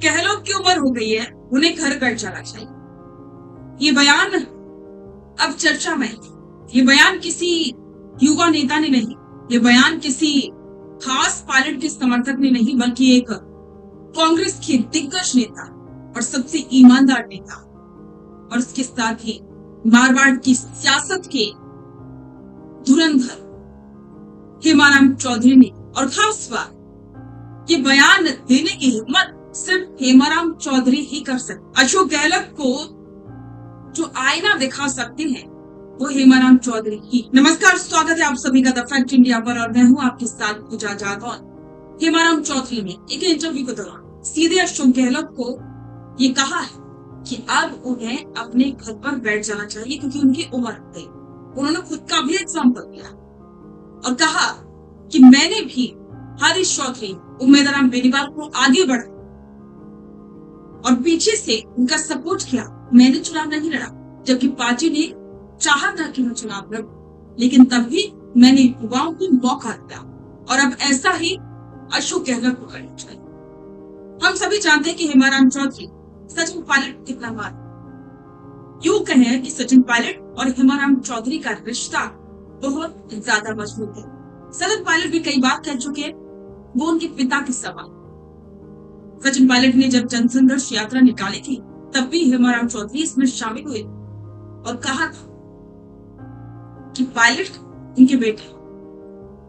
गहलोत की उम्र हो गई है, उन्हें घर बैठ जाना चाहिए। ये बयान अब चर्चा में है। ये बयान किसी युवा नेता ने नहीं, ये बयान किसी खास पायलट के समर्थक ने नहीं, बल्कि एक कांग्रेस के दिग्गज नेता और सबसे ईमानदार नेता और उसके साथ ही मारवाड़ की सियासत के धुरंधर हेमाराम चौधरी ने, और खास बात ये बयान देने की हिम्मत सिर्फ हेमाराम चौधरी ही कर सकते। अशोक गहलोत को जो आईना दिखा सकते हैं वो हेमाराम चौधरी ही। नमस्कार, स्वागत है आप सभी का द फैक्ट इंडिया पर और मैं हूं आपके साथ पूजा जादौन। हेमाराम चौधरी ने एक इंटरव्यू के दौरान सीधे अशोक गहलोत को ये कहा है कि अब उन्हें अपने घर पर बैठ जाना चाहिए क्योंकि उनकी उम्र हो गई। उन्होंने खुद का भी एग्जाम्पल दिया और कहा कि मैंने भी हरीश चौधरी उम्मीदवार बेनीवाल को आगे बढ़ाया और पीछे से उनका सपोर्ट किया। मैंने चुनाव नहीं लड़ा, जबकि पार्टी ने चाहा था कि मैं चुनाव लड़ूं, लेकिन तब भी मैंने युवाओं को मौका दिया और अब ऐसा ही अशोक गहलोत को करना चाहिए। हम सभी जानते हैं कि हेमाराम चौधरी सचिन पायलट कितना मान। यूं कहें कि सचिन पायलट और हेमाराम चौधरी का रिश्ता बहुत ज्यादा मजबूत है। सचिन पायलट भी कई बार कह चुके हैं वो उनके पिता के समान। सचिन पायलट ने जब जनसंघर्ष यात्रा निकाली थी तब भी हेमाराम चौधरी इसमें शामिल हुए और कहा था कि पायलट उनके बेटे,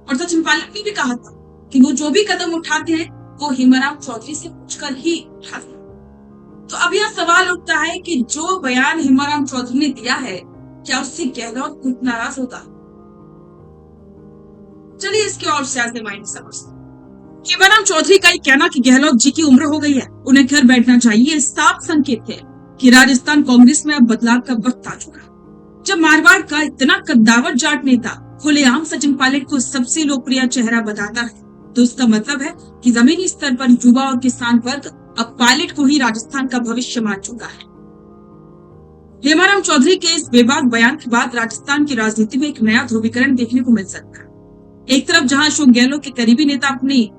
और सचिन पायलट ने भी कहा था कि वो जो भी कदम उठाते हैं वो हेमाराम चौधरी से पूछकर ही उठाते हैं। तो अब यह सवाल उठता है कि जो बयान हेमाराम चौधरी ने दिया है क्या उससे गहलोत खुद नाराज होता? चलिए इसके और सियासी मायने समझते हैं। हेमाराम चौधरी का कहना कि गहलोत जी की उम्र हो गई है, उन्हें घर बैठना चाहिए, साफ संकेत है कि राजस्थान कांग्रेस में अब बदलाव का वक्त आ चुका है। जब मारवाड़ का इतना कद्दावर जाट नेता खुलेआम सचिन पायलट को सबसे लोकप्रिय चेहरा बताता है तो उसका मतलब है कि जमीनी स्तर पर युवा और किसान वर्ग अब पायलट को ही राजस्थान का भविष्य मान चुका है। हेमाराम चौधरी के इस बेबाक बयान के बाद राजस्थान की राजनीति में एक नया ध्रुवीकरण देखने को मिल सकता है। एक तरफ जहां अशोक गहलोत के करीबी नेता अपनी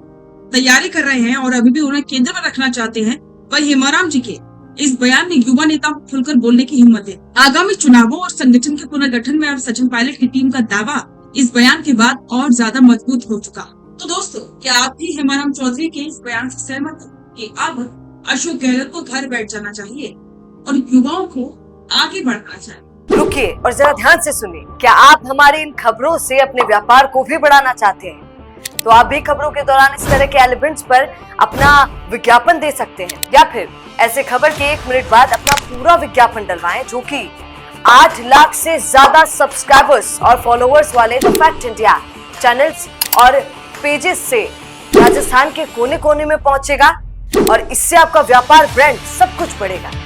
तैयारी कर रहे हैं और अभी भी उन्हें केंद्र में रखना चाहते हैं, वही हेमाराम जी के इस बयान ने युवा नेताओं को खुलकर बोलने की हिम्मत दी। आगामी चुनावों और संगठन के पुनर्गठन में अब सचिन पायलट की टीम का दावा इस बयान के बाद और ज्यादा मजबूत हो चुका। तो दोस्तों, क्या आप भी हेमाराम चौधरी के इस बयान से सहमत हैं कि अब अशोक गहलोत को घर बैठ जाना चाहिए और युवाओं को आगे बढ़ना चाहिए? रुकिए और जरा ध्यान से सुनिए। क्या आप हमारी इन खबरों से अपने व्यापार को भी बढ़ाना चाहते हैं? तो आप भी खबरों के दौरान इस तरह के एलिमेंट्स पर अपना विज्ञापन दे सकते हैं या फिर ऐसे खबर के 1 मिनट बाद अपना पूरा विज्ञापन डलवाएं, जो कि 8 लाख से ज्यादा सब्सक्राइबर्स और फॉलोअर्स वाले द फैक्ट इंडिया चैनल्स और पेजेस से राजस्थान के कोने कोने में पहुंचेगा और इससे आपका व्यापार, ब्रांड सब कुछ बढ़ेगा।